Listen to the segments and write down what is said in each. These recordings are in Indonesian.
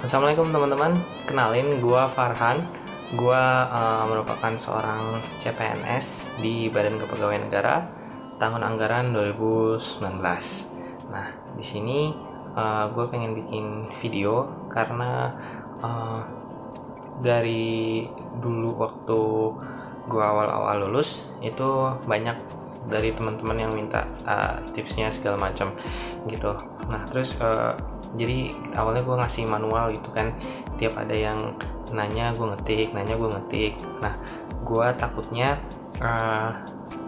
Assalamualaikum teman-teman, kenalin gua Farhan. Gua merupakan seorang CPNS di Badan Kepegawaian Negara tahun anggaran 2019. Nah, di sini gue pengen bikin video karena dari dulu waktu gua awal-awal lulus itu banyak dari teman-teman yang minta tipsnya segala macam gitu. Nah terus jadi awalnya gue ngasih manual gitu kan, tiap ada yang nanya gue ngetik. Nah gue takutnya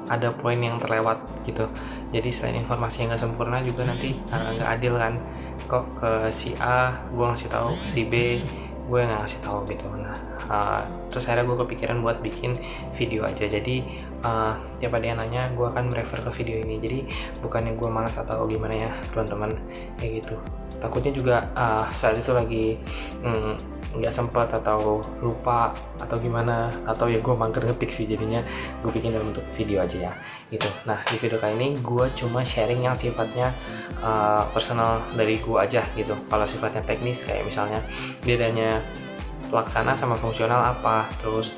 ada poin yang terlewat gitu. Jadi selain informasi yang nggak sempurna juga nanti nggak adil kan, kok ke si A gue ngasih tahu, ke si B gue nggak ngasih tahu gitu. Nah terus akhirnya gue kepikiran buat bikin video aja. Jadi tiap ada yang nanya gue akan merefer ke video ini. Jadi bukannya gue malas atau gimana ya teman-teman, kayak gitu. Takutnya juga saat itu lagi nggak sempat atau lupa atau gimana, atau ya gue mager ngetik sih, jadinya gue bikin dalam bentuk video aja ya gitu. Nah di video kali ini gue cuma sharing yang sifatnya personal dari gue aja gitu. Kalau sifatnya teknis kayak misalnya bedanya pelaksana sama fungsional apa, terus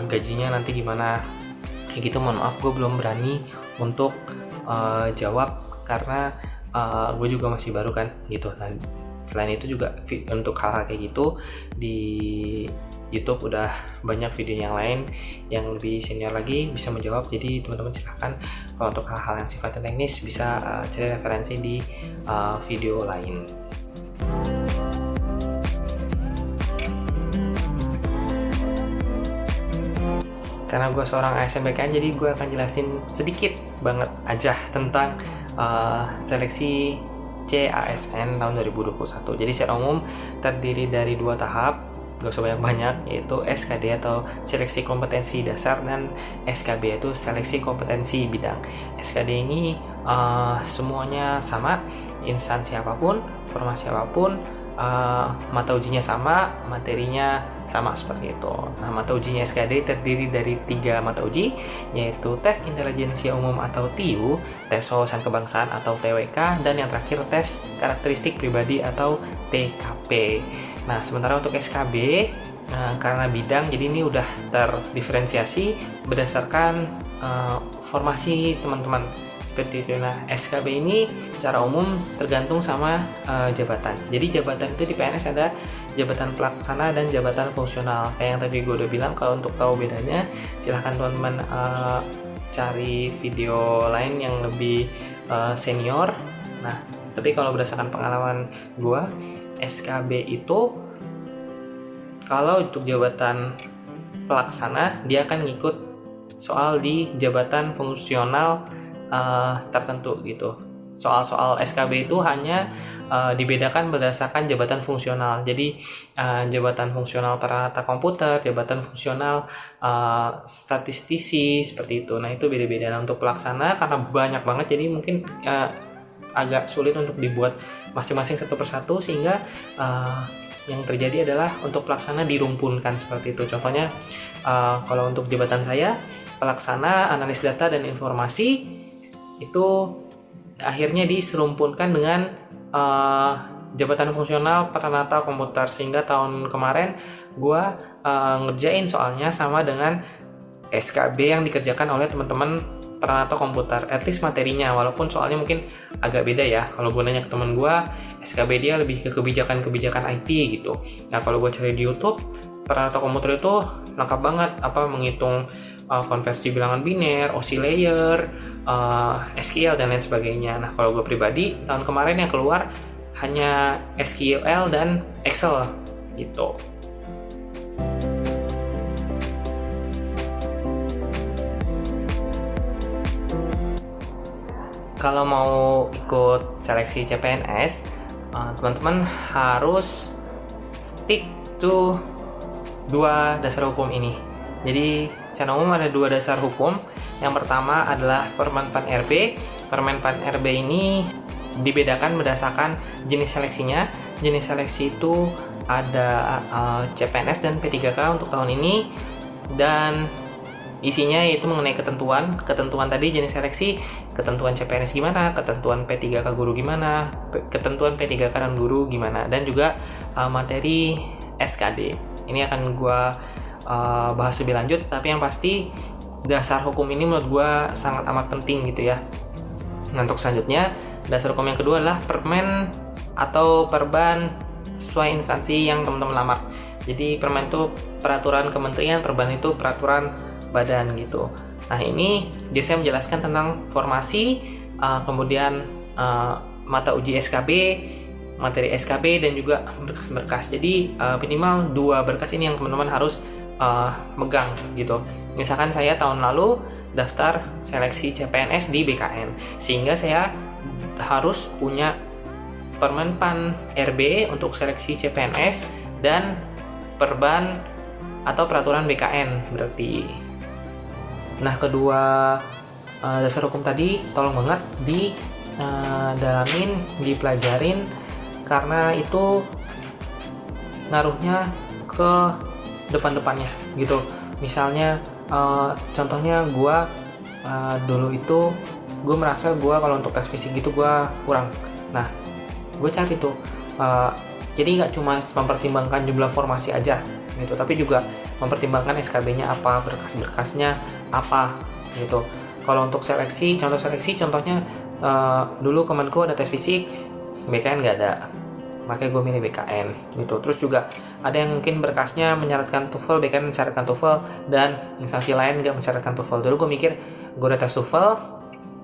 gajinya nanti gimana, kayak gitu. Mohon maaf gue belum berani untuk jawab karena gue juga masih baru kan gitu. Nah selain itu juga untuk hal-hal kayak gitu di YouTube udah banyak video yang lain yang lebih senior lagi bisa menjawab. Jadi teman-teman silahkan kalau untuk hal-hal yang sifatnya teknis bisa cari referensi di video lain. Karena gue seorang ASN BKN, jadi gue akan jelasin sedikit banget aja tentang seleksi CASN tahun 2021. Jadi secara umum terdiri dari 2 tahap, gak usah banyak-banyak, yaitu SKD atau seleksi kompetensi dasar dan SKB yaitu seleksi kompetensi bidang. SKD ini semuanya sama, instansi apapun, formasi apapun, mata ujinya sama, materinya sama seperti itu. Nah mata ujinya SKD terdiri dari 3 mata uji, yaitu tes intelijensia umum atau TIU, tes wawasan kebangsaan atau TWK, dan yang terakhir tes karakteristik pribadi atau TKP. Nah sementara untuk SKB karena bidang, jadi ini udah terdiferensiasi berdasarkan formasi teman-teman seperti itu. Nah SKB ini secara umum tergantung sama jabatan. Jadi jabatan itu di PNS ada jabatan pelaksana dan jabatan fungsional. Kayak yang tadi gue udah bilang, kalau untuk tahu bedanya silahkan teman-teman cari video lain yang lebih senior. Nah tapi kalau berdasarkan pengalaman gue, SKB itu kalau untuk jabatan pelaksana dia akan ngikut soal di jabatan fungsional tertentu gitu. Soal-soal SKB itu hanya dibedakan berdasarkan jabatan fungsional. Jadi jabatan fungsional peranata komputer, jabatan fungsional statistisi, seperti itu. Nah itu beda-beda. Nah, untuk pelaksana karena banyak banget, jadi mungkin agak sulit untuk dibuat masing-masing satu persatu, sehingga yang terjadi adalah untuk pelaksana dirumpunkan seperti itu. Contohnya kalau untuk jabatan saya, pelaksana analis data dan informasi, itu akhirnya diserumpunkan dengan jabatan fungsional peranata komputer, sehingga tahun kemarin gue ngerjain soalnya sama dengan SKB yang dikerjakan oleh teman-teman peranata komputer, at least materinya, walaupun soalnya mungkin agak beda ya. Kalau gue nanya ke teman gue, SKB dia lebih ke kebijakan IT gitu. Nah kalau gue cari di YouTube, peranata komputer itu lengkap banget, menghitung konversi bilangan biner, oscillator, SQL dan lain sebagainya. Nah kalau gue pribadi tahun kemarin yang keluar hanya SQL dan Excel gitu. Kalau mau ikut seleksi CPNS, teman-teman harus stick to 2 dasar hukum ini. Jadi secara umum ada 2 dasar hukum. Yang pertama adalah Permen PAN RB. Permen PAN RB ini dibedakan berdasarkan jenis seleksinya. Jenis seleksi itu ada CPNS dan P3K untuk tahun ini. Dan Isinya yaitu mengenai ketentuan tadi jenis seleksi, ketentuan CPNS gimana, ketentuan P3K guru gimana, ketentuan P3K dan guru gimana, dan juga materi SKD. Ini akan gue bahas lebih lanjut, tapi yang pasti dasar hukum ini menurut gue sangat amat penting gitu ya. Nah, untuk selanjutnya, dasar hukum yang kedua adalah permen atau perban sesuai instansi yang teman-teman lamar. Jadi permen itu peraturan kementerian, perban itu peraturan badan gitu. Nah, ini biasanya menjelaskan tentang formasi, kemudian mata uji SKB, materi SKB, dan juga berkas-berkas. Jadi minimal 2 berkas ini yang teman-teman harus megang gitu. Misalkan saya tahun lalu daftar seleksi CPNS di BKN, sehingga saya harus punya Permen PAN RB untuk seleksi CPNS dan perban atau peraturan BKN berarti. Nah, kedua dasar hukum tadi tolong banget dalamin, dipelajarin, karena itu ngaruhnya ke depan-depannya gitu. Misalnya contohnya gue dulu itu gue merasa gue kalau untuk tes fisik gitu gue kurang. Nah, gue cari tuh jadi nggak cuma mempertimbangkan jumlah formasi aja gitu, tapi juga mempertimbangkan SKB-nya apa, berkas-berkasnya apa gitu. Kalau untuk seleksi, contohnya dulu Kemenko ada tes fisik, BKN nggak ada, makanya gue milih BKN gitu. Terus juga ada yang mungkin berkasnya mensyaratkan TOEFL, BKN mensyaratkan TOEFL, dan instansi lain nggak mensyaratkan TOEFL. Dulu gue mikir gue udah tes TOEFL,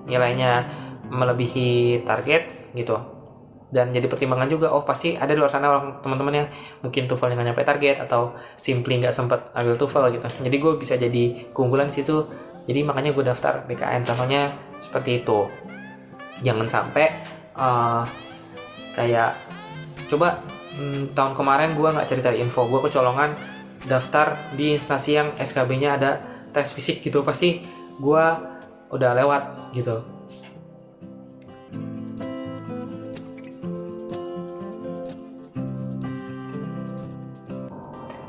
nilainya melebihi target gitu, dan jadi pertimbangan juga, oh pasti ada di luar sana orang teman-teman yang mungkin TOEFL nggak nyampe target atau simply nggak sempat ambil TOEFL gitu. Jadi gue bisa jadi keunggulan di situ. Jadi makanya gue daftar BKN, contohnya seperti itu. Jangan sampai kayak coba tahun kemarin gue nggak cari-cari info, gue kecolongan daftar di instansi yang SKB-nya ada tes fisik gitu, pasti gue udah lewat gitu.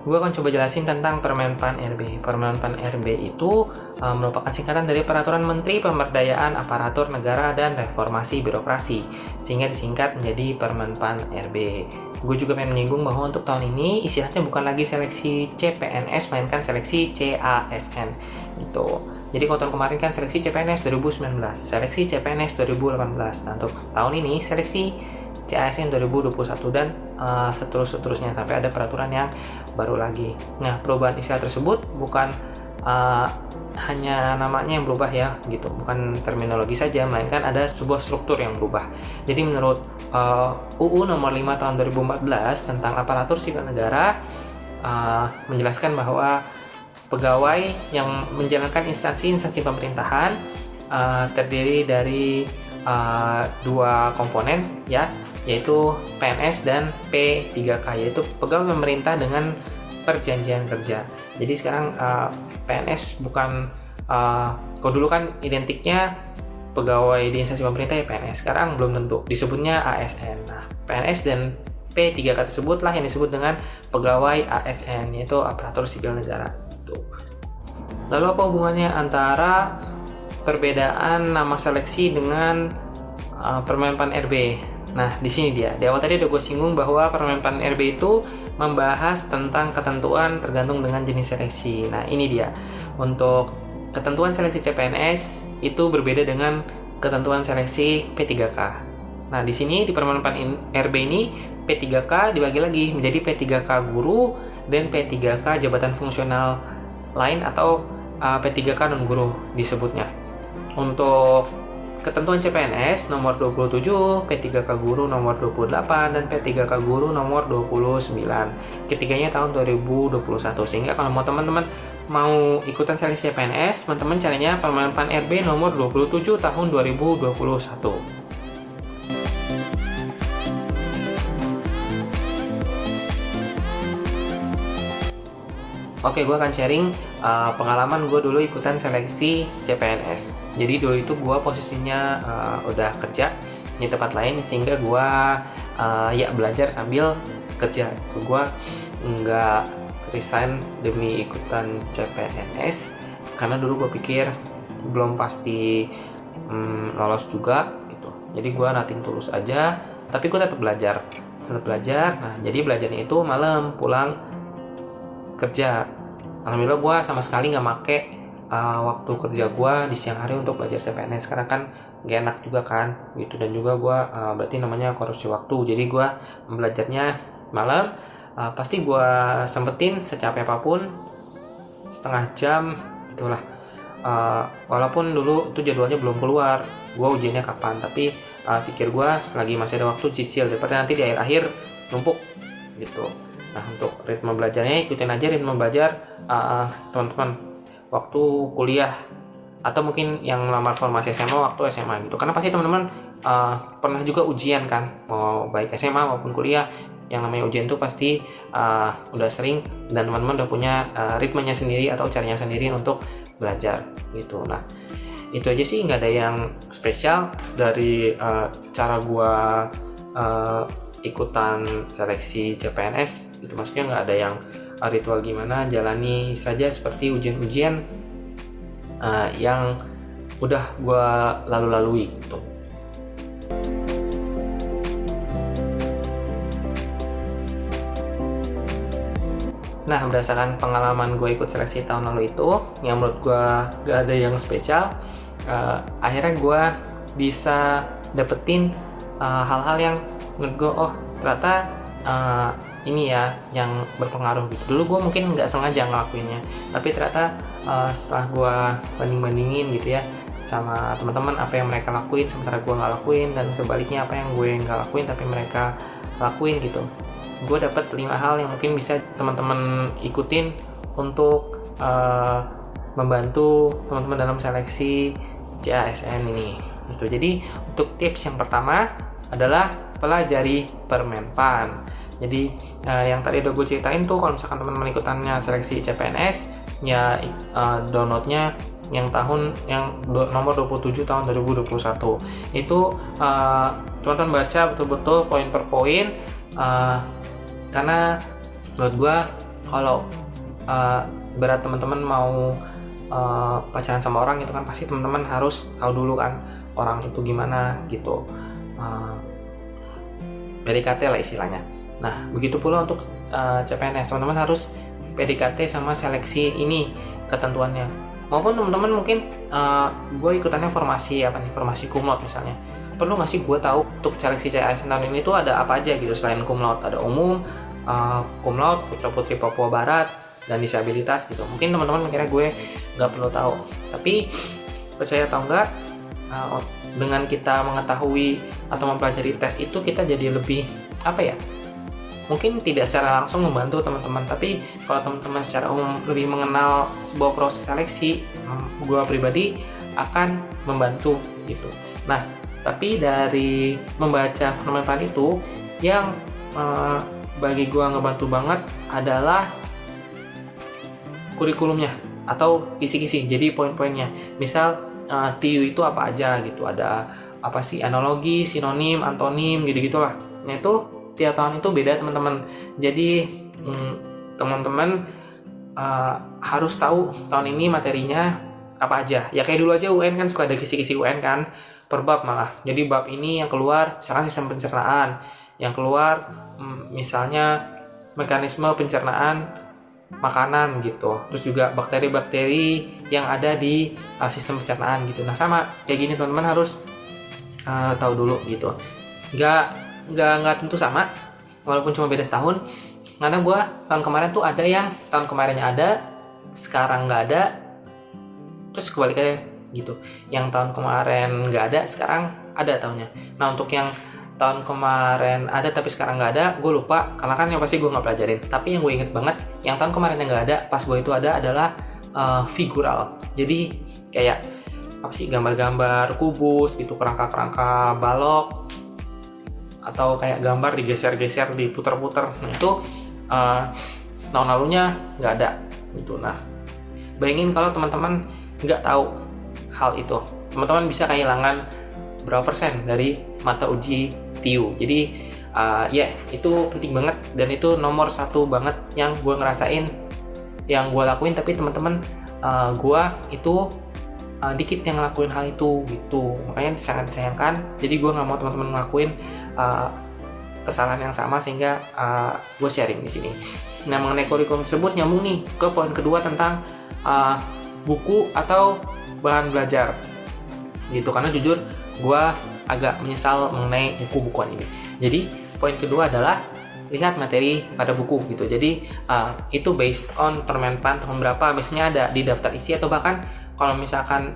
Gue akan coba jelasin tentang Permen PAN RB. Permen PAN RB itu merupakan singkatan dari Peraturan Menteri Pemberdayaan Aparatur Negara dan Reformasi Birokrasi, sehingga disingkat menjadi Permen PAN RB. Gue juga pengen menyinggung bahwa untuk tahun ini istilahnya bukan lagi seleksi CPNS, melainkan seleksi CASN gitu. Jadi kalau tahun kemarin kan seleksi CPNS 2019, seleksi CPNS 2018. Nah, untuk tahun ini seleksi CASN 2021 dan seterusnya sampai ada peraturan yang baru lagi. Nah, perubahan istilah tersebut bukan hanya namanya yang berubah ya gitu, bukan terminologi saja, melainkan ada sebuah struktur yang berubah. Jadi menurut UU nomor 5 tahun 2014 tentang aparatur sipil negara menjelaskan bahwa pegawai yang menjalankan instansi pemerintahan terdiri dari 2 komponen ya, yaitu PNS dan P3K, yaitu pegawai pemerintah dengan perjanjian kerja. Jadi sekarang PNS bukan, kalau dulu kan identiknya pegawai di instansi pemerintah ya PNS, sekarang belum tentu, disebutnya ASN. Nah, PNS dan P3K tersebutlah yang disebut dengan pegawai ASN, yaitu aparatur sipil negara. Lalu apa hubungannya antara perbedaan nama seleksi dengan Permen PAN RB? Nah, di sini dia. Di awal tadi udah gue singgung bahwa Permen PAN RB itu membahas tentang ketentuan tergantung dengan jenis seleksi. Nah, ini dia. Untuk ketentuan seleksi CPNS itu berbeda dengan ketentuan seleksi P3K. Nah, di sini di Permen PAN RB ini P3K dibagi lagi menjadi P3K guru dan P3K jabatan fungsional lain atau P3K non guru disebutnya. Untuk ketentuan CPNS nomor 27, P3K guru nomor 28, dan P3K guru nomor 29. Ketiganya tahun 2021. Sehingga kalau mau teman-teman mau ikutan seleksi CPNS, teman-teman caranya Permen PAN RB nomor 27 tahun 2021. Oke, gue akan sharing pengalaman gue dulu ikutan seleksi CPNS. Jadi dulu itu gue posisinya udah kerja di tempat lain, sehingga gue ya belajar sambil kerja. Gue nggak resign demi ikutan CPNS, karena dulu gue pikir belum pasti lolos juga gitu. Jadi gue nothing tulus aja, tapi gue tetap belajar. Nah jadi belajarnya itu malam pulang kerja. Alhamdulillah gue sama sekali nggak make waktu kerja gue di siang hari untuk belajar CPNS, karena kan gak enak juga kan gitu. Dan juga gue berarti namanya korupsi waktu. Jadi gue belajarnya malam, pasti gue sempetin secapek apapun, setengah jam itulah. Walaupun dulu itu jadwalnya belum keluar gue ujiannya kapan, tapi pikir gue lagi masih ada waktu cicil daripada nanti di akhir numpuk gitu. Nah untuk ritme belajarnya ikutin aja ritme belajar teman-teman waktu kuliah, atau mungkin yang melamar formasi SMA waktu SMA gitu. Karena pasti teman-teman pernah juga ujian kan, mau baik SMA maupun kuliah, yang namanya ujian tuh pasti udah sering, dan teman-teman udah punya ritmenya sendiri atau caranya sendiri untuk belajar gitu. Nah itu aja sih, nggak ada yang spesial dari cara gua ikutan seleksi CPNS itu. Maksudnya nggak ada yang ritual gimana, jalani saja seperti ujian-ujian yang udah gue lalui gitu. Nah berdasarkan pengalaman gue ikut seleksi tahun lalu itu, yang menurut gue gak ada yang spesial, akhirnya gue bisa dapetin hal-hal yang menurut gue ternyata ini ya yang berpengaruh gitu. Dulu gue mungkin nggak sengaja ngelakuinnya, tapi ternyata setelah gue banding-bandingin gitu ya sama teman-teman apa yang mereka lakuin sementara gue nggak lakuin, dan sebaliknya apa yang gue nggak lakuin tapi mereka lakuin gitu, gue dapet 5 hal yang mungkin bisa teman-teman ikutin untuk membantu teman-teman dalam seleksi CASN ini gitu. Jadi untuk tips yang pertama adalah pelajari Permenpan. Jadi yang tadi udah gue ceritain tuh, kalau misalkan teman-teman ikutannya seleksi CPNS ya downloadnya yang nomor 27 tahun 2021 itu teman-teman baca betul-betul poin per poin, karena menurut gue kalau berat teman-teman mau pacaran sama orang itu kan pasti teman-teman harus tahu dulu kan orang itu gimana gitu, PDKT lah istilahnya. Nah, begitu pula untuk CPNS, teman-teman harus PDKT sama seleksi ini ketentuannya. Maupun teman-teman mungkin gue ikutannya formasi cum laude misalnya. Perlu nggak sih gue tahu untuk seleksi CASN tahun ini tuh ada apa aja gitu selain cum laude? Ada umum, cum laude, putra-putri Papua Barat, dan disabilitas gitu. Mungkin teman-teman mikirnya gue nggak perlu tahu. Tapi percaya atau enggak, dengan kita mengetahui atau mempelajari tes itu, kita jadi lebih mungkin tidak secara langsung membantu teman-teman, tapi kalau teman-teman secara umum lebih mengenal sebuah proses seleksi, gue pribadi akan membantu gitu. Nah, tapi dari membaca Permenpan itu, yang bagi gue ngebantu banget adalah kurikulumnya atau kisi-kisi, jadi poin-poinnya. Misal TIU itu apa aja gitu, ada apa sih analogi, sinonim, antonim, gitu-gitulah. Nah itu tiap tahun itu beda teman-teman. Jadi teman-teman harus tahu tahun ini materinya apa aja. Ya kayak dulu aja UN kan suka ada kisi-kisi UN kan, per bab malah. Jadi bab ini yang keluar misalkan sistem pencernaan, yang keluar misalnya mekanisme pencernaan makanan gitu. Terus juga bakteri-bakteri yang ada di sistem pencernaan gitu. Nah sama kayak gini teman-teman harus tahu dulu gitu. Nggak tentu sama, walaupun cuma beda setahun. Karena gue tahun kemarin tuh ada yang tahun kemarinnya ada, sekarang nggak ada, terus kebalikannya gitu. Yang tahun kemarin nggak ada, sekarang ada tahunnya. Nah untuk yang tahun kemarin ada tapi sekarang nggak ada, gue lupa karena kan yang pasti gue nggak pelajarin. Tapi yang gue inget banget, yang tahun kemarin yang nggak ada, pas gue itu ada adalah figural. Jadi kayak apa sih, gambar-gambar kubus gitu, kerangka-kerangka balok, atau kayak gambar digeser-geser, diputer-puter. Nah itu tahun lalunya nggak ada gitu. Nah bayangin kalau teman-teman nggak tahu hal itu, teman-teman bisa kehilangan berapa persen dari mata uji TIU. Jadi itu penting banget, dan itu nomor 1 banget yang gue ngerasain, yang gue lakuin, tapi teman-teman gue itu dikit yang ngelakuin hal itu gitu, makanya sangat disayangkan. Jadi gue nggak mau teman-teman ngelakuin kesalahan yang sama, sehingga gue sharing di sini. Nah, mengenai kurikulum tersebut nyambung nih ke poin kedua tentang buku atau bahan belajar gitu, karena jujur gue agak menyesal mengenai buku-bukuan ini. Jadi poin kedua adalah lihat materi pada buku gitu. Jadi itu based on Permenpan tahun berapa, biasanya ada di daftar isi, atau bahkan kalau misalkan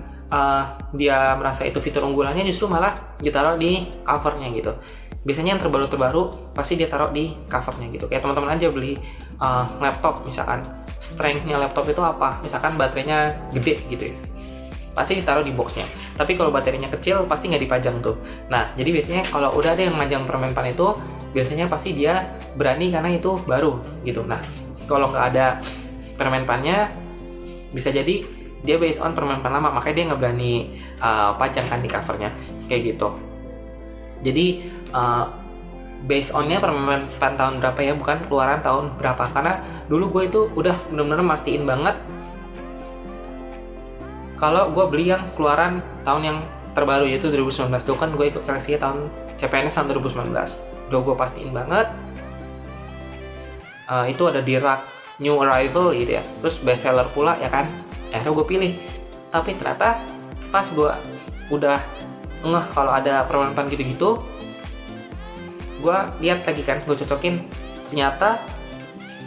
dia merasa itu fitur unggulannya, justru malah ditaruh di covernya gitu. Biasanya yang terbaru pasti dia taruh di covernya gitu. Kayak teman-teman aja beli laptop, misalkan strength-nya laptop itu apa, misalkan baterainya gede gitu ya, pasti ditaruh di boxnya. Tapi kalau baterainya kecil pasti nggak dipajang tuh. Nah, jadi biasanya kalau udah ada yang majang Permenpan itu, biasanya pasti dia berani karena itu baru gitu. Nah, kalau nggak ada Permenpannya, bisa jadi dia based on Permenpan lama, makanya dia nggak berani pajangkan di covernya kayak gitu. Jadi based onnya Permenpan tahun berapa ya, bukan keluaran tahun berapa. Karena dulu gue itu udah bener-bener mastiin banget kalau gue beli yang keluaran tahun yang terbaru, yaitu 2019. Dulu kan gue ikut seleksi tahun CPNS tahun 2019. Udah gue pastiin banget itu ada di rak new arrival gitu ya, terus bestseller pula ya kan. Akhirnya gue pilih. Tapi ternyata pas gue udah ngeh kalau ada Permenpan gitu-gitu, gue lihat lagi kan, gue cocokin, ternyata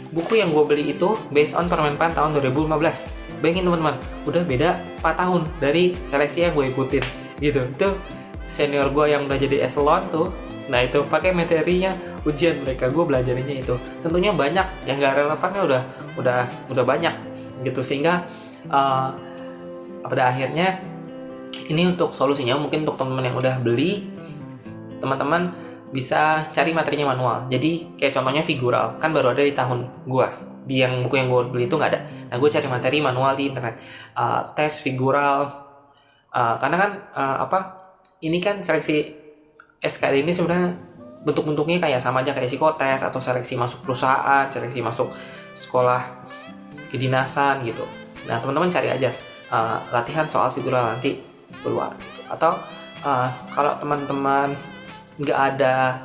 buku yang gue beli itu based on Permenpan tahun 2015. Bayangin teman-teman, udah beda 4 tahun dari seleksi yang gue ikutin gitu. Itu senior gue yang udah jadi eselon tuh, nah itu pakai materinya ujian mereka, gue belajarinnya itu. Tentunya banyak yang gak relevannya udah banyak gitu, sehingga pada akhirnya ini untuk solusinya mungkin untuk teman-teman yang udah beli, teman-teman bisa cari materinya manual. Jadi kayak contohnya figural, kan baru ada di tahun gue, di yang buku yang gue beli itu nggak ada. Nah, gue cari materi manual di internet, tes figural, karena kan ini kan seleksi SKD ini sebenarnya bentuk-bentuknya kayak sama aja kayak psikotes atau seleksi masuk perusahaan, seleksi masuk sekolah kedinasan gitu. Nah, teman-teman cari aja latihan soal figural nanti keluar. Atau kalau teman-teman nggak ada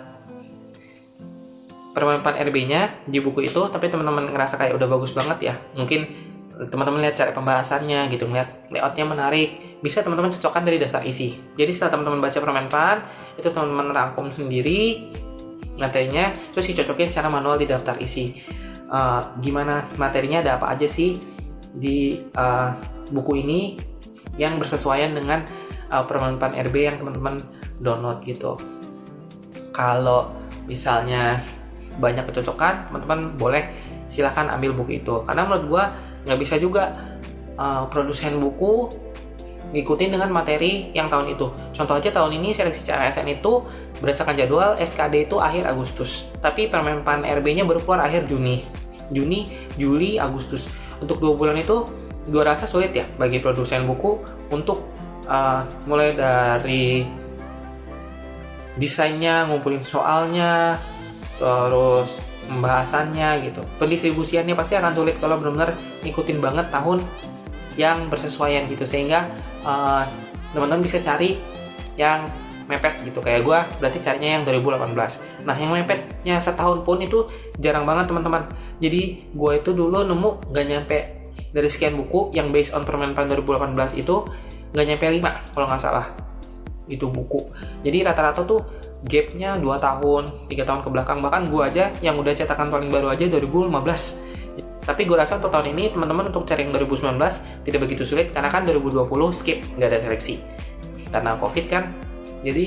Permenpan RB-nya di buku itu, tapi teman-teman ngerasa kayak udah bagus banget ya, mungkin teman-teman lihat cara pembahasannya gitu, ngeliat layoutnya menarik, bisa teman-teman cocokkan dari daftar isi. Jadi setelah teman-teman baca Permenpan, itu teman-teman rangkum sendiri materinya, terus dicocokin secara manual di daftar isi. Gimana materinya, ada apa aja sih di buku ini yang bersesuaian dengan Permenpan RB yang teman-teman download gitu. Kalau misalnya banyak kecocokan, teman-teman boleh silahkan ambil buku itu. Karena menurut gua nggak bisa juga produsen buku ngikutin dengan materi yang tahun itu. Contoh aja tahun ini seleksi CASN itu berdasarkan jadwal SKD itu akhir Agustus, tapi Permenpan RB-nya baru keluar akhir Juni, Juli, Agustus. Untuk 2 bulan itu gua rasa sulit ya bagi produsen buku untuk mulai dari desainnya, ngumpulin soalnya, terus pembahasannya gitu. Pendistribusiannya pasti akan sulit kalau benar-benar ngikutin banget tahun yang bersesuaian gitu, sehingga teman-teman bisa cari yang mepet gitu. Kayak gue berarti carinya yang 2018. Nah, yang mepetnya setahun pun itu jarang banget teman-teman. Jadi gue itu dulu nemu gak nyampe, dari sekian buku yang based on Permenpan 2018 itu gak nyampe 5 kalau nggak salah itu buku. Jadi rata-rata tuh gapnya 2 tahun, 3 tahun ke belakang. Bahkan gue aja yang udah cetakan paling baru aja 2015. Tapi gue rasa untuk tahun ini teman-teman untuk cari yang 2019 tidak begitu sulit, karena kan 2020 skip, nggak ada seleksi karena COVID kan. Jadi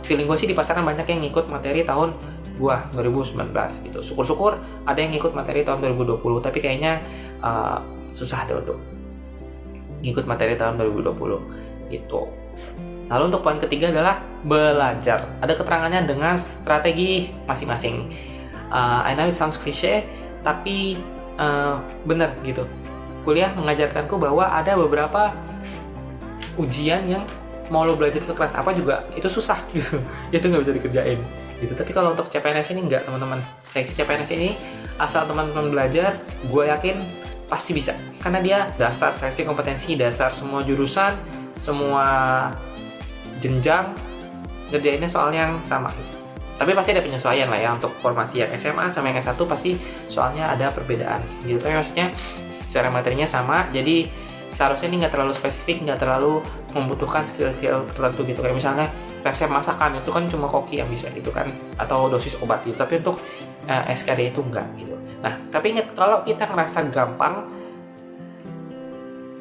feeling gue sih di pasaran banyak yang ngikut materi tahun gue 2019 gitu. Syukur-syukur ada yang ngikut materi tahun 2020, tapi kayaknya susah deh untuk ngikut materi tahun 2020 gitu. Lalu untuk poin ketiga adalah belajar. Ada keterangannya dengan strategi masing-masing. I know it sounds cliche, tapi bener gitu. Kuliah mengajarkanku bahwa ada beberapa ujian yang mau lo belajar sekelas apa juga itu susah gitu. Itu nggak bisa dikerjain gitu. Tapi kalau untuk CPNS ini enggak teman-teman. Seleksi CPNS ini asal teman-teman belajar, gue yakin pasti bisa, karena dia dasar seleksi kompetensi, dasar semua jurusan, semua jenjang ngerjainnya soal yang sama. Tapi pasti ada penyesuaian lah ya, untuk formasi yang SMA sama yang S1 pasti soalnya ada perbedaan gitu. Tapi maksudnya secara materinya sama, jadi seharusnya ini nggak terlalu spesifik, nggak terlalu membutuhkan skill-skill tertentu gitu. Kayak misalnya resep masakan itu kan cuma koki yang bisa gitu kan, atau dosis obat gitu. Tapi untuk SKD itu enggak gitu. Nah, tapi ingat, kalau kita ngerasa gampang,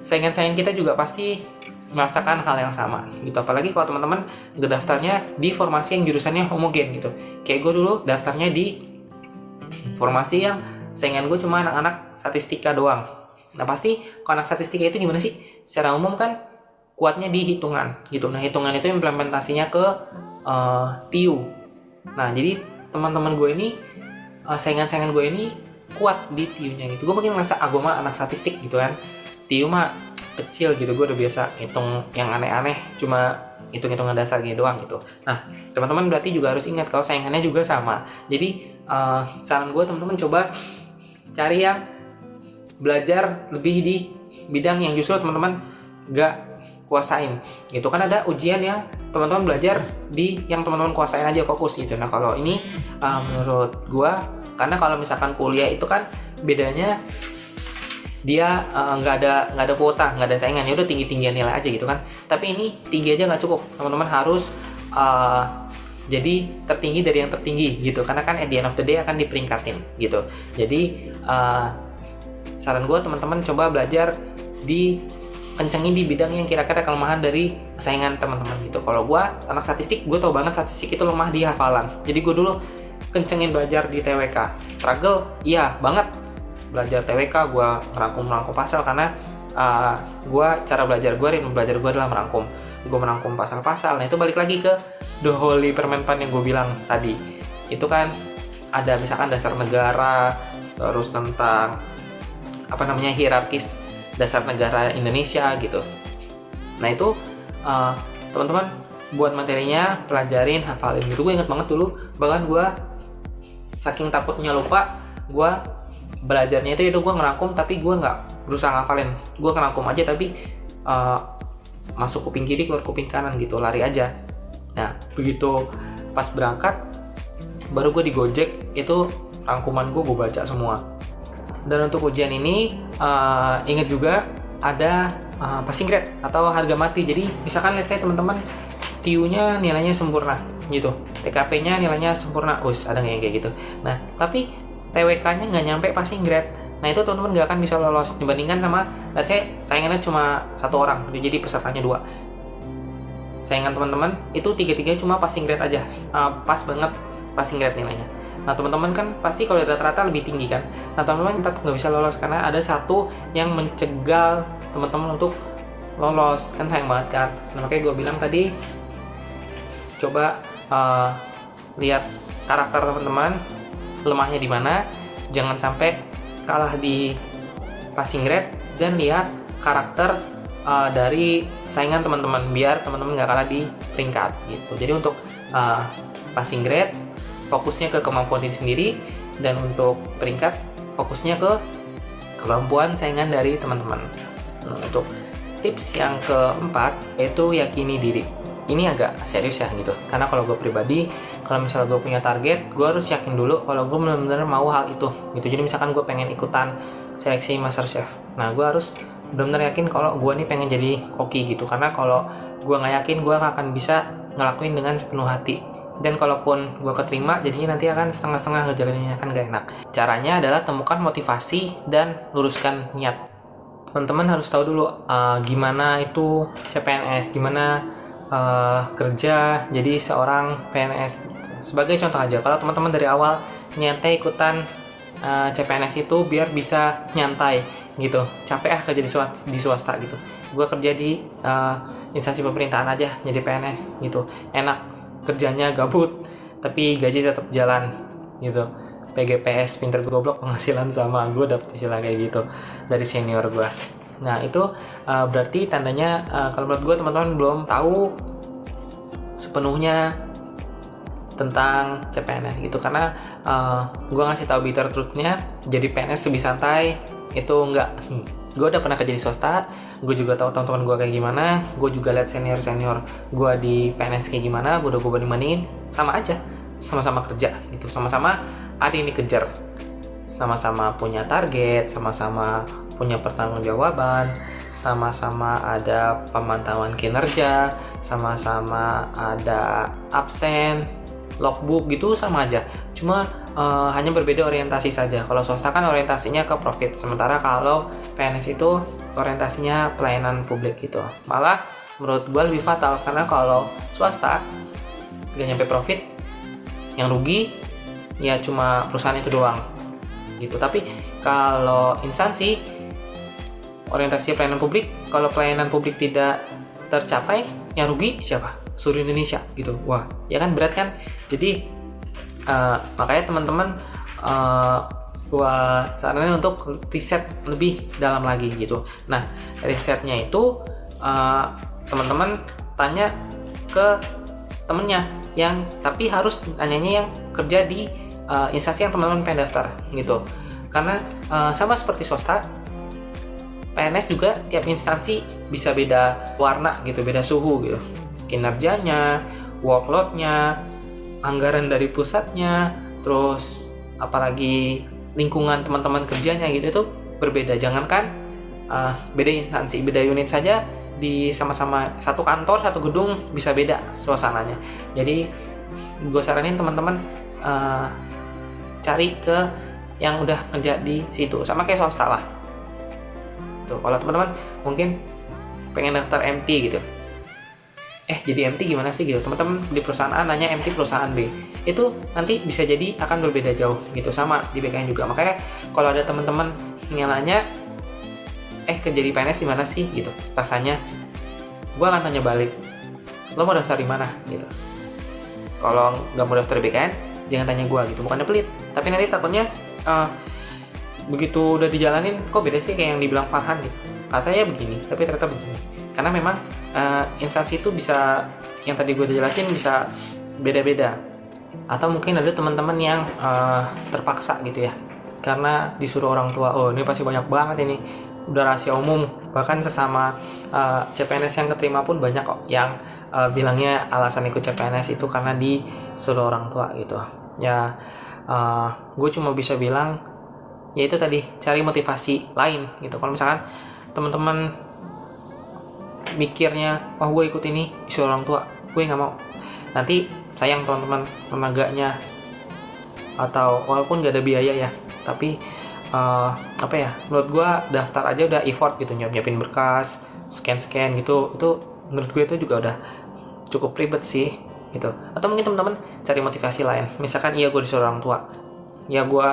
saingan-saingan kita juga pasti merasakan hal yang sama gitu. Apalagi kalau teman-teman daftarnya di formasi yang jurusannya homogen gitu. Kayak gue dulu daftarnya di formasi yang saingan gue cuma anak-anak statistika doang. Nah pasti kalau anak statistika itu gimana sih? Secara umum kan kuatnya di hitungan gitu. Nah hitungan itu implementasinya ke TIU. Nah jadi teman-teman gue ini, saingan-saingan gue ini kuat di TIU-nya gitu. Gue mungkin merasa gue mah anak statistik gitu kan. TIU mah kecil gitu, gue udah biasa hitung yang aneh-aneh, cuma hitung-hitungan dasar gini doang gitu. Nah teman-teman berarti juga harus ingat kalau saingannya juga sama. Jadi saran gue, teman-teman coba cari yang belajar lebih di bidang yang justru teman-teman gak kuasain gitu. Kan ada ujian yang teman-teman belajar di yang teman-teman kuasain aja, fokus gitu. Nah kalau ini menurut gue, karena kalau misalkan kuliah itu kan bedanya dia nggak ada kuota, nggak ada saingan, ya udah tinggi-tinggian nilai aja gitu kan. Tapi ini tinggi aja nggak cukup, teman-teman harus jadi tertinggi dari yang tertinggi gitu, karena kan at the end of the day akan diperingkatin gitu. Jadi saran gue, teman-teman coba belajar kencengin di bidang yang kira-kira kelemahan dari saingan teman-teman gitu. Kalau gue anak statistik, gue tau banget statistik itu lemah di hafalan. Jadi gue dulu kencengin belajar di TWK, struggle iya banget belajar TWK, gue merangkum pasal, karena cara belajar gue, ritme belajar gue adalah merangkum pasal-pasal. Nah itu balik lagi ke The Holy Permenpan yang gue bilang tadi. Itu kan ada misalkan dasar negara, terus tentang hierarkis dasar negara Indonesia gitu. Nah itu teman-teman buat materinya pelajarin, hafalin gitu. Gue inget banget dulu, bahkan gue saking takutnya lupa, gue belajarnya itu gue ngerangkum, tapi gue nggak berusaha ngafalin. Gue ngerangkum aja, tapi masuk kuping kiri keluar kuping kanan gitu, lari aja. Nah begitu pas berangkat baru gue di Gojek itu rangkuman gue baca semua. Dan untuk ujian ini ingat juga ada passing grade atau harga mati. Jadi misalkan let's say teman-teman TIU-nya nilainya sempurna gitu, TKP-nya nilainya sempurna, ada nggak yang kayak gitu. Nah tapi TWK-nya nggak nyampe passing grade. Nah itu teman-teman nggak akan bisa lolos dibandingkan sama let's say saingannya cuma 1 orang, jadi pesertanya 2. Saingan teman-teman itu 3-3 cuma passing grade aja, pas banget passing grade nilainya. Nah teman-teman kan pasti kalau rata-rata lebih tinggi kan. Nah teman-teman tetap nggak bisa lolos karena ada satu yang mencegal teman-teman untuk lolos, kan sayang banget kan. Nah makanya gue bilang tadi, coba lihat karakter teman-teman, lemahnya di mana, jangan sampai kalah di passing grade, dan lihat karakter dari saingan teman-teman biar teman-teman nggak kalah di peringkat gitu. Jadi untuk passing grade fokusnya ke kemampuan diri sendiri, dan untuk peringkat fokusnya ke kemampuan saingan dari teman-teman. Nah, untuk tips yang keempat yaitu yakini diri. Ini agak serius ya gitu, karena kalau gue pribadi, kalau misalnya gue punya target, gue harus yakin dulu kalau gue benar-benar mau hal itu gitu. Jadi misalkan gue pengen ikutan seleksi MasterChef, nah gue harus benar-benar yakin kalau gue nih pengen jadi koki gitu. Karena kalau gue nggak yakin, gue nggak akan bisa ngelakuin dengan sepenuh hati. Dan kalaupun gue keterima, jadinya nanti akan setengah-setengah, ngejalaninnya kan gak enak. Caranya adalah temukan motivasi dan luruskan niat. Teman-teman harus tahu dulu gimana itu CPNS, gimana kerja jadi seorang PNS. Sebagai contoh aja, kalau teman-teman dari awal nyantai ikutan CPNS itu biar bisa nyantai gitu, capek kerja di swasta gitu, gue kerja di instansi pemerintahan aja jadi PNS gitu, enak kerjanya, gabut tapi gaji tetap jalan gitu. PGPS, pinter goblok penghasilan sama, gue dapet istilah kayak gitu dari senior gue. Nah itu berarti tandanya kalau menurut gue teman-teman belum tahu sepenuhnya tentang CPNS gitu. Karena gue ngasih tahu bitter truth-nya, jadi PNS lebih santai, itu enggak. Gue udah pernah kerja di swasta, gue juga tahu teman-teman gue kayak gimana, gue juga lihat senior gue di PNS kayak gimana, gue banding-bandingin, sama aja, sama-sama kerja gitu, sama-sama ada yang dikejar, sama-sama punya target, sama-sama punya pertanggungjawaban, sama-sama ada pemantauan kinerja, sama-sama ada absen, logbook gitu, sama aja. Cuma hanya berbeda orientasi saja. Kalau swasta kan orientasinya ke profit, sementara kalau PNS itu orientasinya pelayanan publik gitu. Malah menurut gue lebih fatal, karena kalau swasta gak nyampe profit, yang rugi ya cuma perusahaan itu doang gitu. Tapi kalau instansi orientasi pelayanan publik, kalau pelayanan publik tidak tercapai, yang rugi siapa? Seluruh Indonesia gitu. Wah, ya kan berat kan? Jadi makanya teman-teman gua saranin untuk riset lebih dalam lagi gitu. Nah, risetnya itu teman-teman tanya ke temennya, yang tapi harus tanyanya yang kerja di instansi yang teman-teman pengen daftar gitu. Karena sama seperti swasta, PNS juga tiap instansi bisa beda warna gitu, beda suhu gitu. Kinerjanya, workload-nya, anggaran dari pusatnya, terus apalagi lingkungan teman-teman kerjanya gitu, itu berbeda. Jangankan beda instansi, beda unit saja, di sama-sama satu kantor, satu gedung bisa beda suasananya. Jadi gue saranin teman-teman cari ke yang udah kerja di situ, sama kayak swasta lah. Tuh, kalau teman-teman mungkin pengen daftar MT gitu, jadi MT gimana sih gitu, teman-teman di perusahaan A nanya MT perusahaan B, itu nanti bisa jadi akan berbeda jauh gitu. Sama di BKN juga. Makanya kalau ada teman-teman yang nanya kerja di PNS di mana sih gitu rasanya, gue akan tanya balik, lo mau daftar di mana gitu. Kalau nggak mau daftar di BKN, jangan tanya gue gitu, bukannya pelit, tapi nanti takutnya begitu udah dijalanin kok beda sih kayak yang dibilang Farhan gitu, katanya begini tapi ternyata begini. Karena memang instansi itu bisa, yang tadi gue udah jelasin, bisa beda-beda. Atau mungkin ada teman-teman yang terpaksa gitu ya, karena disuruh orang tua. Oh, ini pasti banyak banget ini, udah rahasia umum. Bahkan sesama CPNS yang keterima pun banyak kok yang bilangnya alasan ikut CPNS itu karena disuruh orang tua gitu ya. Gue cuma bisa bilang ya itu tadi, cari motivasi lain gitu. Kalau misalkan teman-teman mikirnya, wah gue ikut ini disuruh orang tua, gue nggak mau, nanti sayang teman-teman tenaganya, atau walaupun nggak ada biaya ya, tapi menurut gue daftar aja udah effort gitu, nyiapin berkas, scan gitu, itu menurut gue itu juga udah cukup ribet sih gitu. Atau mungkin teman-teman cari motivasi lain, misalkan iya gue disuruh orang tua, ya gue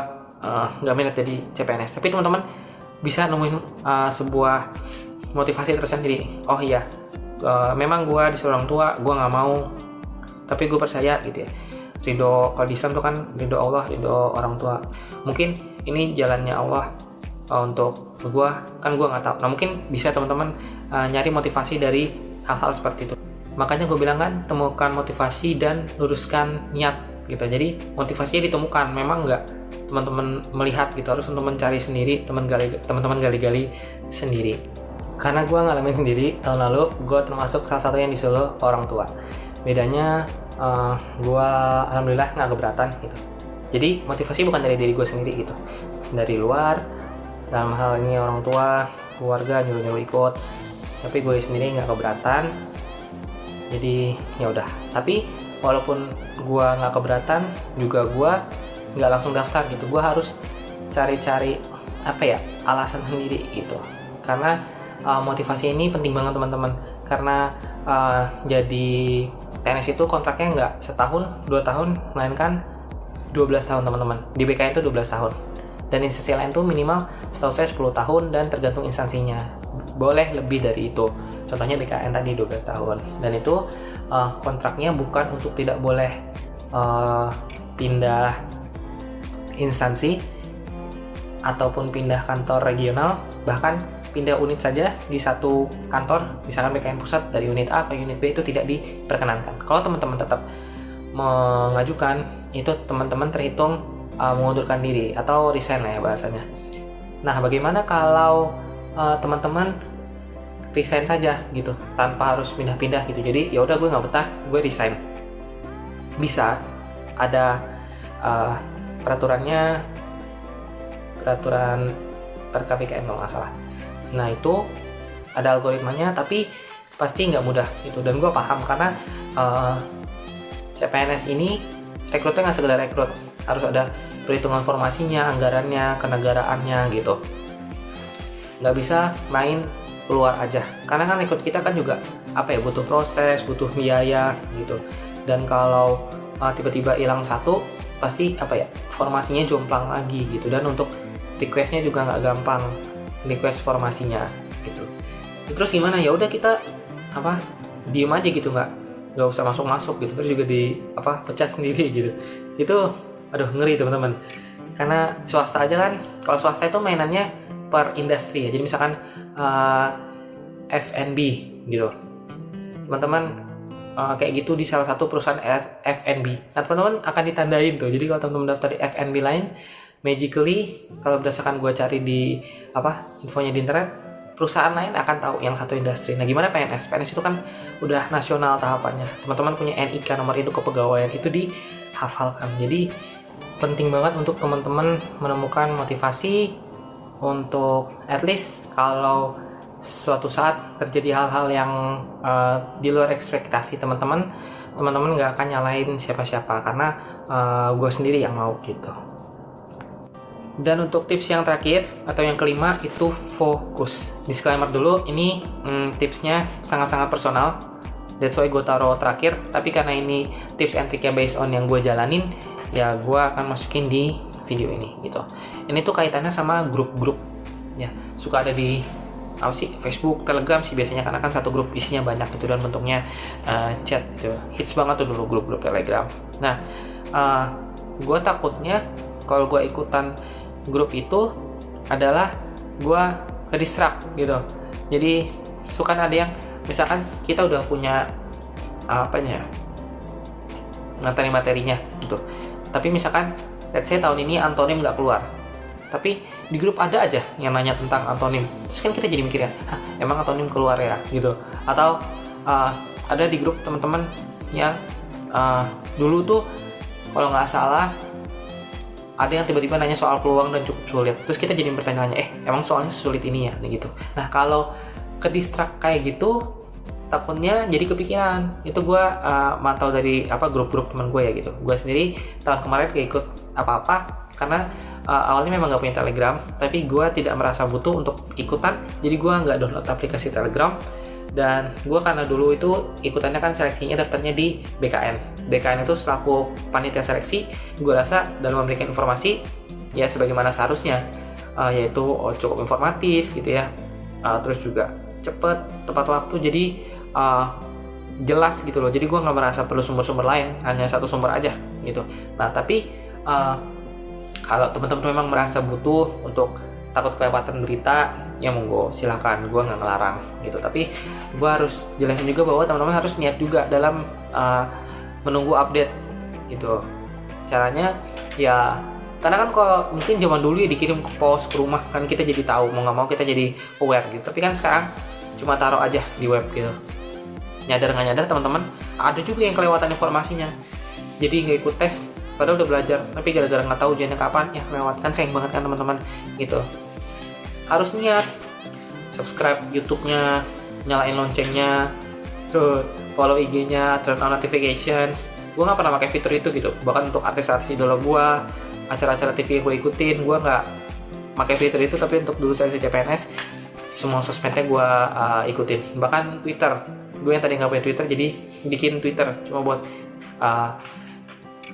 nggak minat jadi CPNS, tapi teman-teman bisa nemuin sebuah motivasi tersendiri. Oh iya, memang gue disuruh orang tua, gue nggak mau, tapi gue percaya gitu ya, ridho. Kalau di Islam tuh kan ridho Allah, ridho orang tua. Mungkin ini jalannya Allah untuk gue, kan gue nggak tahu. Nah mungkin bisa teman-teman nyari motivasi dari hal-hal seperti itu. Makanya gue bilang kan, temukan motivasi dan luruskan niat gitu. Jadi motivasinya ditemukan, memang nggak teman-teman melihat gitu, harus teman-teman cari sendiri, teman-teman gali-gali sendiri. Karena gue ngalamin sendiri, tahun lalu gue termasuk salah satu yang disuruh orang tua. Bedanya gue alhamdulillah nggak keberatan gitu. Jadi motivasi bukan dari diri gue sendiri gitu, dari luar, dalam hal ini orang tua, keluarga nyuruh ikut, tapi gue sendiri nggak keberatan. Jadi ya udah. Tapi walaupun gue nggak keberatan juga, gue nggak langsung daftar gitu. Gue harus cari-cari alasan sendiri gitu. Karena motivasi ini penting banget teman-teman. Karena jadi PNS itu kontraknya nggak setahun, 2 tahun, melainkan 12 tahun teman-teman. Di BKN itu 12 tahun. Dan instansi lain tuh minimal setahu saya 10 tahun, dan tergantung instansinya. Boleh lebih dari itu. Contohnya BKN tadi 12 tahun. Dan itu kontraknya bukan untuk tidak boleh pindah instansi ataupun pindah kantor regional, bahkan pindah unit saja di satu kantor, misalkan BKN pusat dari unit A ke unit B, itu tidak diperkenankan. Kalau teman-teman tetap mengajukan, itu teman-teman terhitung mengundurkan diri atau resign lah ya bahasanya. Nah, bagaimana kalau teman-teman resign saja gitu tanpa harus pindah-pindah gitu? Jadi ya udah, gue nggak betah, gue resign. Bisa, ada peraturannya, peraturan per KPKN kalau nggak salah. Nah, itu ada algoritmanya, tapi pasti nggak mudah gitu. Dan gue paham karena CPNS ini rekrutnya nggak sekedar rekrut, harus ada perhitungan formasinya, anggarannya, kenegaraannya gitu. Nggak bisa main keluar aja, karena kan rekrut kita kan juga butuh proses, butuh biaya gitu. Dan kalau tiba-tiba hilang satu, pasti formasinya jomplang lagi gitu. Dan untuk requestnya juga nggak gampang, request formasinya gitu. Terus gimana? Ya udah, kita diem aja gitu, nggak usah masuk gitu, terus juga pecat sendiri gitu. Itu ngeri teman-teman, karena swasta aja kan, kalau swasta itu mainannya per industri ya. Jadi misalkan F&B gitu, teman-teman kayak gitu di salah satu perusahaan F&B. Nah, teman-teman akan ditandain tuh. Jadi kalau teman-teman daftar di F&B lain, magically kalau berdasarkan gue cari di infonya di internet, perusahaan lain akan tahu yang satu industri. Nah, gimana PNS? PNS itu kan udah nasional tahapannya. Teman-teman punya NIK, nomor induk kepegawaian, itu dihafalkan. Jadi penting banget untuk teman-teman menemukan motivasi untuk at least kalau suatu saat terjadi hal-hal yang di luar ekspektasi teman-teman nggak akan nyalain siapa-siapa, karena gue sendiri yang mau gitu. Dan untuk tips yang terakhir atau yang kelima itu fokus. Disclaimer dulu, ini tipsnya sangat-sangat personal, that's why gue taruh terakhir. Tapi karena ini tips and triknya based on yang gue jalanin, ya gue akan masukin di video ini gitu. Ini tuh kaitannya sama grup-grup ya, suka ada di Facebook, Telegram sih biasanya, karena kan satu grup isinya banyak gitu dan bentuknya chat gitu. Hits banget tuh dulu grup-grup Telegram. Nah, gue takutnya kalau gue ikutan grup itu adalah gue ke-distract gitu. Jadi suka ada yang misalkan kita udah punya materi-materinya gitu, tapi misalkan let's say tahun ini antonim nggak keluar, tapi di grup ada aja yang nanya tentang antonim. Terus kan kita jadi mikir ya, emang antonim keluar ya gitu. Atau ada di grup teman-teman yang dulu tuh kalau nggak salah ada yang tiba-tiba nanya soal peluang dan cukup sulit. Terus kita jadi bertanya-tanya, emang soalnya sulit ini ya gitu. Nah, kalau ke-distract kayak gitu, takutnya jadi kepikiran. Itu gue mantau dari grup-grup teman gue ya gitu. Gue sendiri tahun kemarin gak ikut apa-apa karena awalnya memang gak punya Telegram, tapi gue tidak merasa butuh untuk ikutan. Jadi gue gak download aplikasi Telegram. Dan gue karena dulu itu ikutannya kan seleksinya daftarnya di BKN. BKN itu selaku panitia seleksi, gue rasa dalam memberikan informasi ya sebagaimana seharusnya, yaitu cukup informatif gitu ya, terus juga cepet, tepat waktu, jadi jelas gitu loh. Jadi gue nggak merasa perlu sumber-sumber lain, hanya satu sumber aja gitu. Nah, tapi kalau teman-teman memang merasa butuh untuk takut kelewatan berita, ya monggo silakan, gue nggak ngelarang gitu. Tapi gue harus jelasin juga bahwa teman-teman harus niat juga dalam menunggu update gitu. Caranya ya, karena kan kalau mungkin zaman dulu ya dikirim ke pos, ke rumah, kan kita jadi tahu, mau nggak mau kita jadi aware gitu. Tapi kan sekarang cuma taruh aja di web gitu. Nyadar nggak nyadar teman-teman, ada juga yang kelewatan informasinya, jadi nggak ikut tes padahal udah belajar, tapi gara-gara nggak tahu ujiannya kapan ya kelewat. Kan sayang banget kan teman-teman gitu. Harus niat, subscribe YouTube-nya, nyalain loncengnya, terus follow IG-nya, turn on notifications. Gue nggak pernah pakai fitur itu gitu, bahkan untuk artis-artis idola gue, acara-acara TV yang gue ikutin, gue nggak pakai fitur itu. Tapi untuk dulu saya CPNS, semua sosmednya gue ikutin. Bahkan Twitter, gue yang tadi nggak punya Twitter jadi bikin Twitter cuma buat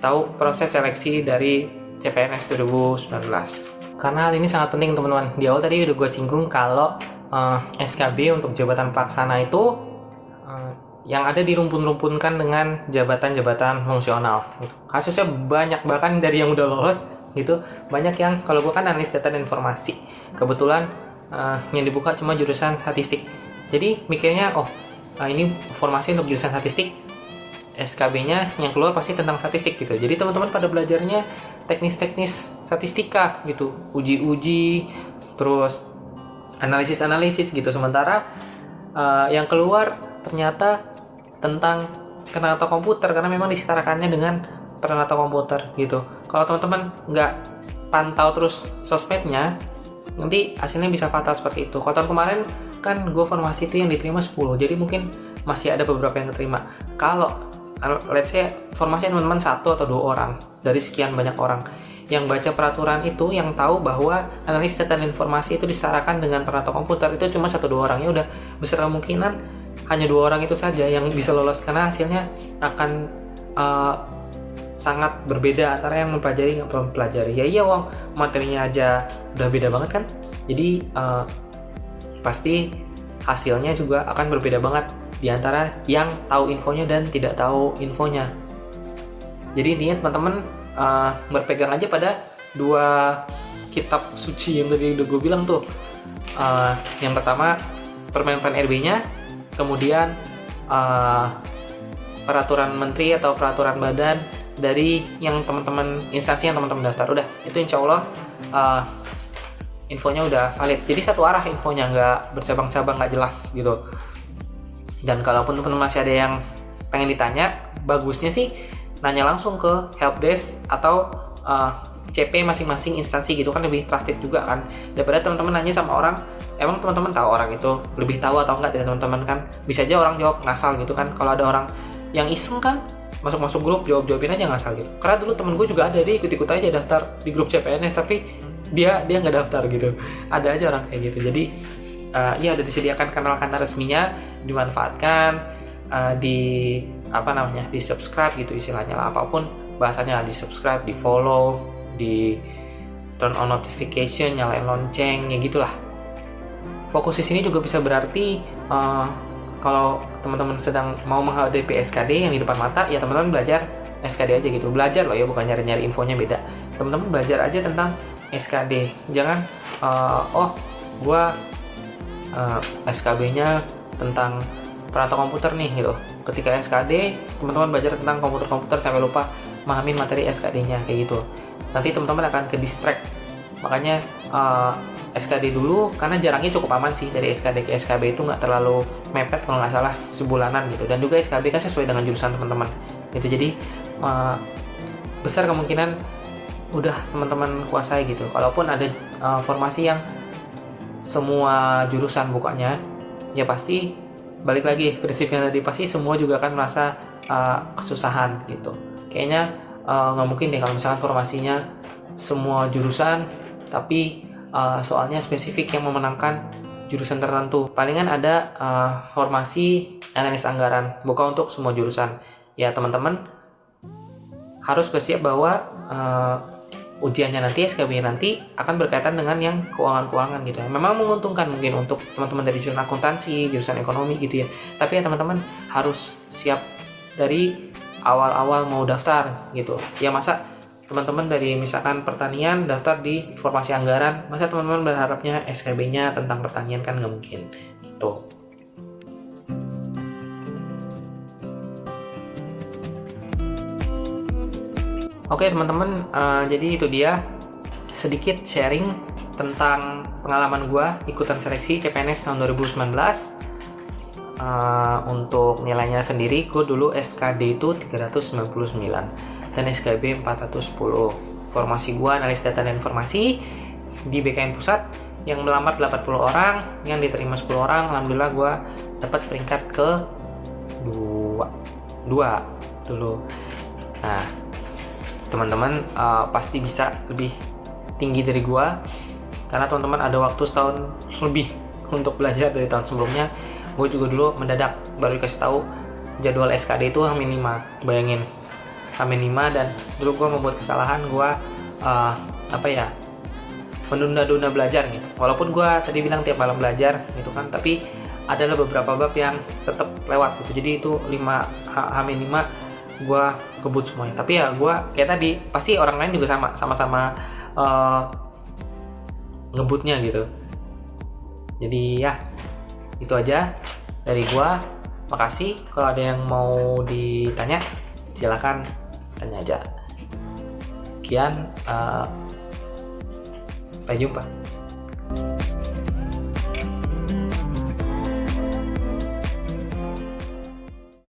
tahu proses seleksi dari CPNS 2019. Karena hal ini sangat penting teman-teman. Di awal tadi udah gue singgung kalau SKB untuk jabatan pelaksana itu yang ada dirumpun-rumpunkan dengan jabatan-jabatan fungsional. Kasusnya banyak, bahkan dari yang udah lolos gitu, banyak yang, kalau gue kan analis data dan informasi, kebetulan yang dibuka cuma jurusan statistik. Jadi mikirnya, ini formasi untuk jurusan statistik, SKB-nya yang keluar pasti tentang statistik gitu. Jadi teman-teman pada belajarnya teknis-teknis statistika gitu, uji-uji, terus analisis gitu. Sementara yang keluar ternyata tentang Pranata Komputer, karena memang disetarakannya dengan Pranata Komputer gitu. Kalau teman-teman nggak pantau terus sosmednya, nanti hasilnya bisa fatal seperti itu. Kalau tahun kemarin kan gue formasi itu yang diterima 10, jadi mungkin masih ada beberapa yang diterima. Kalau let's say formasi teman-teman 1 atau 2 orang dari sekian banyak orang yang baca peraturan itu, yang tahu bahwa analis data dan informasi itu disetarakan dengan Pranata Komputer, itu cuma 1-2 orang, ya udah besar kemungkinan hanya 2 orang itu saja yang bisa lolos, karena hasilnya akan sangat berbeda antara yang mempelajari dan belum mempelajari. Ya iya, wong materinya aja udah beda banget kan, jadi pasti hasilnya juga akan berbeda banget di antara yang tahu infonya dan tidak tahu infonya. Jadi intinya teman-teman berpegang aja pada 2 kitab suci yang tadi udah gue bilang tuh. Yang pertama Permen-Pen RB-nya, kemudian peraturan menteri atau peraturan badan dari yang teman-teman instansi yang teman-teman daftar. Udah, itu insya Allah infonya udah valid. Jadi satu arah infonya, nggak bercabang-cabang, nggak jelas gitu. Dan kalaupun teman-teman masih ada yang pengen ditanya, bagusnya sih nanya langsung ke helpdesk atau CP masing-masing instansi gitu kan, lebih trusted juga kan, daripada teman-teman nanya sama orang. Emang teman-teman tahu orang itu lebih tahu atau enggak dari teman-teman kan? Bisa aja orang jawab ngasal gitu kan. Kalau ada orang yang iseng kan, masuk grup jawabin aja ngasal gitu. Karena dulu temen gue juga ada, dia ikut-ikut aja daftar di grup CPNS, tapi dia nggak daftar gitu. Ada aja orang kayak gitu. Jadi ya udah disediakan kanal-kanal resminya, dimanfaatkan, di subscribe gitu istilahnya lah, apapun bahasanya, di subscribe, di follow, di turn on notification, nyalain lonceng, ya gitulah. Fokus di sini juga bisa berarti kalau teman-teman sedang mau menghadapi SKD yang di depan mata, ya teman-teman belajar SKD aja gitu. Belajar loh ya, bukan nyari-nyari infonya, beda. Teman-teman belajar aja tentang SKD. Jangan gua SKB-nya tentang Pranata Komputer nih gitu. Ketika SKD, teman-teman belajar tentang komputer sampai lupa mahamin materi SKD-nya kayak gitu. Nanti teman-teman akan ke distract. Makanya SKD dulu, karena jaraknya cukup aman sih dari SKD ke SKB, itu nggak terlalu mepet kalau nggak salah sebulanan gitu. Dan juga SKB kan sesuai dengan jurusan teman-teman gitu. Jadi besar kemungkinan udah teman-teman kuasai gitu. Kalaupun ada formasi yang semua jurusan bukanya, ya pasti balik lagi prinsipnya tadi, pasti semua juga akan merasa kesusahan gitu. Kayaknya nggak mungkin deh kalau misalkan formasinya semua jurusan tapi soalnya spesifik yang memenangkan jurusan tertentu. Palingan ada formasi analis anggaran, bukan untuk semua jurusan. Ya teman-teman harus bersiap bahwa ujiannya nanti, SKB nanti akan berkaitan dengan yang keuangan-keuangan gitu ya. Memang menguntungkan mungkin untuk teman-teman dari jurusan akuntansi, jurusan ekonomi gitu ya. Tapi ya teman-teman harus siap dari awal-awal mau daftar gitu. Ya masa teman-teman dari misalkan pertanian daftar di formasi anggaran, masa teman-teman berharapnya SKB-nya tentang pertanian, kan nggak mungkin gitu. Oke teman-teman, jadi itu dia sedikit sharing tentang pengalaman gue ikutan seleksi CPNS tahun 2019. Untuk nilainya sendiri, gue dulu SKD itu 399 dan SKB 410. Formasi gue analis data dan informasi di BKN Pusat, yang melamar 80 orang, yang diterima 10 orang. Alhamdulillah gue dapat peringkat ke 2 dulu. Nah teman-teman pasti bisa lebih tinggi dari gue, karena teman-teman ada waktu setahun lebih untuk belajar dari tahun sebelumnya. Gue juga dulu mendadak baru dikasih tahu jadwal SKD itu H-5, bayangin H-5. Dan dulu gue membuat kesalahan, gue menunda-nunda belajar gitu. Walaupun gue tadi bilang tiap malam belajar gitu kan, tapi adalah beberapa bab yang tetap lewat gitu. Jadi itu H-5 gue kebut semuanya. Tapi ya gue kayak tadi, pasti orang lain juga sama-sama ngebutnya gitu. Jadi ya itu aja dari gue. Makasih. Kalau ada yang mau ditanya silakan tanya aja. Sekian, sampai jumpa. Bye.